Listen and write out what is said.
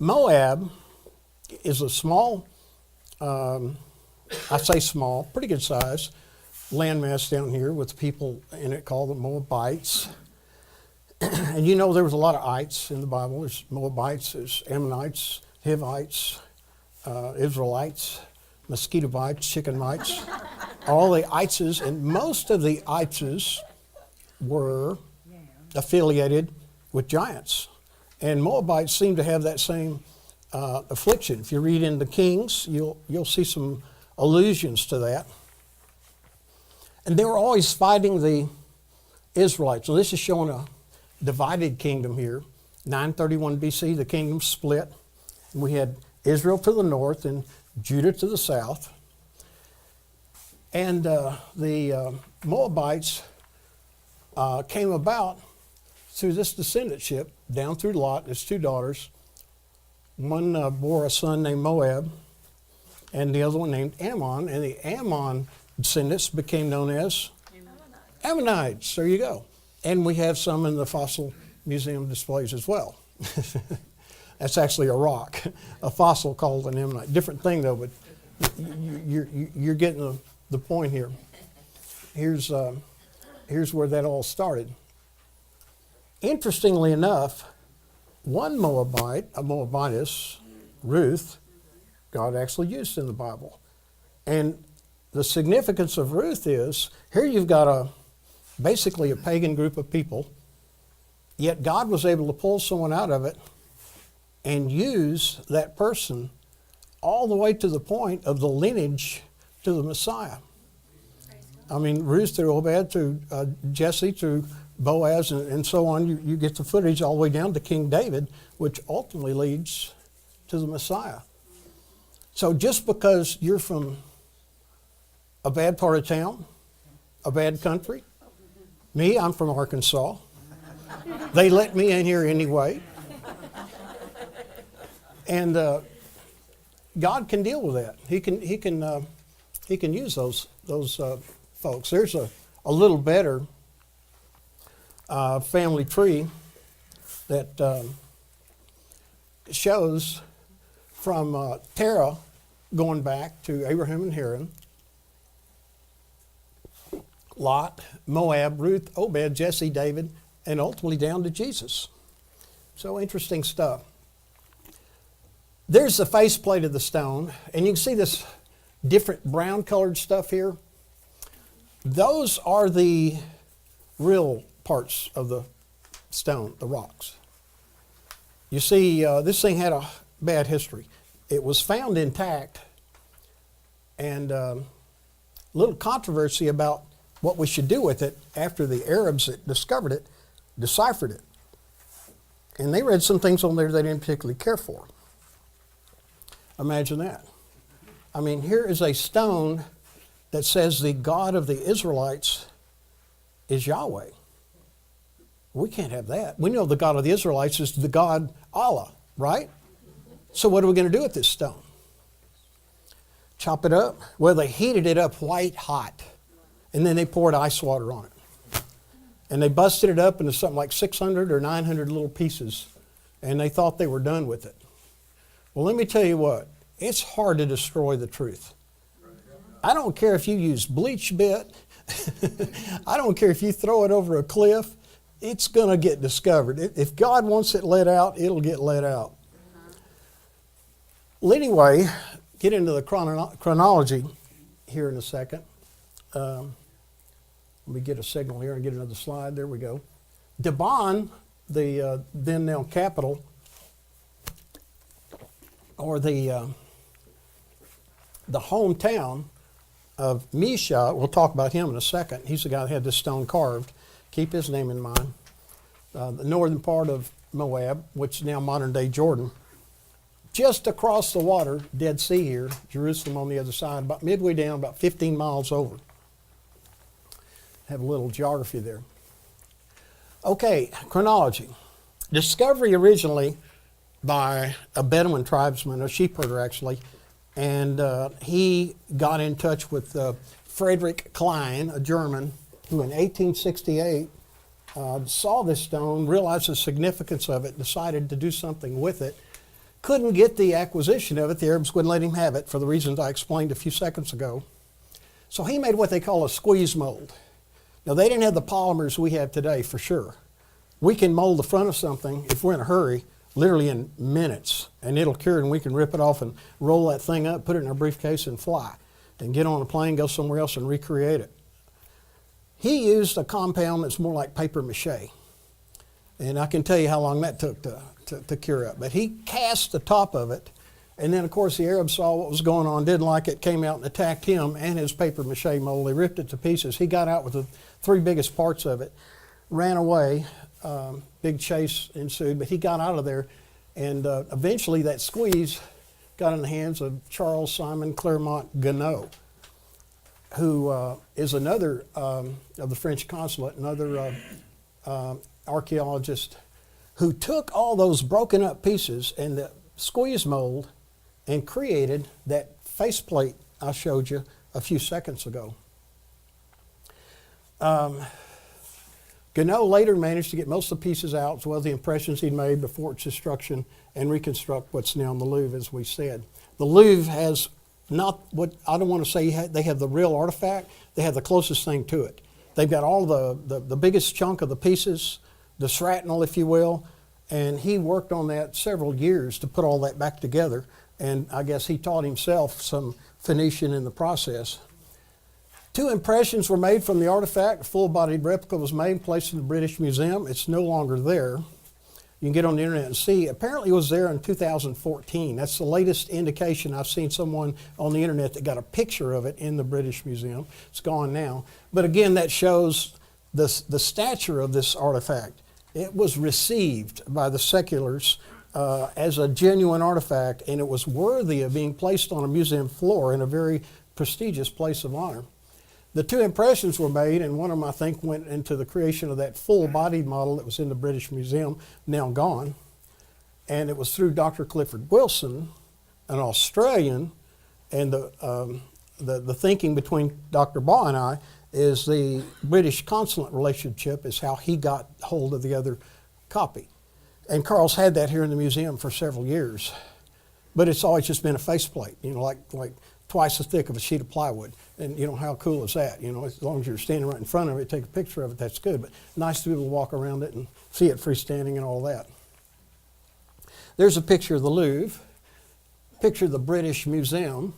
Moab is a small, I say small, pretty good size landmass down here with people in it called the Moabites. And you know there was a lot of ites in the Bible. There's Moabites, there's Ammonites, Hivites, Israelites, mosquito bites, chicken mites, all the ites, and most of the ites were affiliated with giants. And Moabites seem to have that same affliction. If you read in the Kings, you'll see some allusions to that. And they were always fighting the Israelites. So this is showing a divided kingdom here. 931 BC, the kingdom split. And we had Israel to the north and Judah to the south. And the Moabites came about through this descendantship, down through Lot and his two daughters. One bore a son named Moab, and the other one named Ammon. And the Ammon descendants became known as Ammonites. There you go. And we have some in the fossil museum displays as well. That's actually a rock, a fossil called an ammonite. Different thing though, but you're getting the point here. Here's where that all started. Interestingly enough, one Moabite, a Moabitess, Ruth, God actually used in the Bible. And the significance of Ruth is, here you've got basically a pagan group of people, yet God was able to pull someone out of it and use that person all the way to the point of the lineage to the Messiah. I mean, Ruth through Obed, through Jesse, through Boaz, and so on. You get the footage all the way down to King David, which ultimately leads to the Messiah. So just because you're from a bad part of town, a bad country, me, I'm from Arkansas. They let me in here anyway. And God can deal with that. He can use those folks. There's a little better family tree that shows from Terah going back to Abraham and Haran, Lot, Moab, Ruth, Obed, Jesse, David, and ultimately down to Jesus. So interesting stuff. There's the faceplate of the stone, and you can see this different brown colored stuff here. Those are the real parts of the stone, the rocks. You see, this thing had a bad history. It was found intact, and little controversy about what we should do with it after the Arabs that discovered it deciphered it. And they read some things on there they didn't particularly care for. Imagine that. I mean, here is a stone that says the God of the Israelites is Yahweh. We can't have that. We know the God of the Israelites is the God Allah, right? So what are we going to do with this stone? Chop it up? Well, they heated it up white hot, and then they poured ice water on it. And they busted it up into something like 600 or 900 little pieces, and they thought they were done with it. Well, let me tell you what. It's hard to destroy the truth. I don't care if you use bleach bit. I don't care if you throw it over a cliff. It's going to get discovered. If God wants it let out, it'll get let out. Well, anyway, get into the chronology here in a second. Let me get a signal here and get another slide. There we go. Dibon, the then now capital, or the hometown of Mesha. We'll talk about him in a second. He's the guy that had this stone carved. Keep his name in mind. The northern part of Moab, which is now modern-day Jordan. Just across the water, Dead Sea here, Jerusalem on the other side, about midway down, about 15 miles over. Have a little geography there. Okay, chronology. Discovery originally by a Bedouin tribesman, a sheep herder actually, and he got in touch with Friedrich Klein, a German, who in 1868 saw this stone, realized the significance of it, decided to do something with it, couldn't get the acquisition of it. The Arabs wouldn't let him have it for the reasons I explained a few seconds ago. So he made what they call a squeeze mold. Now, they didn't have the polymers we have today, for sure. We can mold the front of something, if we're in a hurry, literally in minutes, and it'll cure, and we can rip it off and roll that thing up, put it in our briefcase, and fly, and get on a plane, go somewhere else, and recreate it. He used a compound that's more like paper mache, and I can tell you how long that took to cure up. But he cast the top of it, and then, of course, the Arabs saw what was going on, didn't like it, came out and attacked him and his paper mache mold. They ripped it to pieces. He got out with the 3 biggest parts of it, ran away. Big chase ensued, but he got out of there, and eventually that squeeze got in the hands of Charles Simon Clermont Ganneau, who is another of the French consulate, another archaeologist, who took all those broken up pieces and the squeeze mold and created that faceplate I showed you a few seconds ago. Ganneau later managed to get most of the pieces out, as well as the impressions he'd made before its destruction, and reconstruct what's now in the Louvre, as we said. The Louvre has not what, I don't want to say they have the real artifact, they have the closest thing to it. They've got all the biggest chunk of the pieces, the shrapnel, if you will, and he worked on that several years to put all that back together, and I guess he taught himself some Phoenician in the process. 2 impressions were made from the artifact. A full-bodied replica was made and placed in the British Museum. It's no longer there. You can get on the internet and see. Apparently it was there in 2014. That's the latest indication. I've seen someone on the internet that got a picture of it in the British Museum. It's gone now. But again, that shows the stature of this artifact. It was received by the seculars as a genuine artifact, and it was worthy of being placed on a museum floor in a very prestigious place of honor. The 2 impressions were made, and one of them, I think, went into the creation of that full-bodied model that was in the British Museum, now gone. And it was through Dr. Clifford Wilson, an Australian, and the thinking between Dr. Baugh and I is the British consulate relationship is how he got hold of the other copy. And Carl's had that here in the museum for several years. But it's always just been a faceplate, you know, like twice as thick of a sheet of plywood. And, you know, how cool is that? You know, as long as you're standing right in front of it, take a picture of it, that's good. But nice to be able to walk around it and see it freestanding and all that. There's a picture of the Louvre, picture of the British Museum.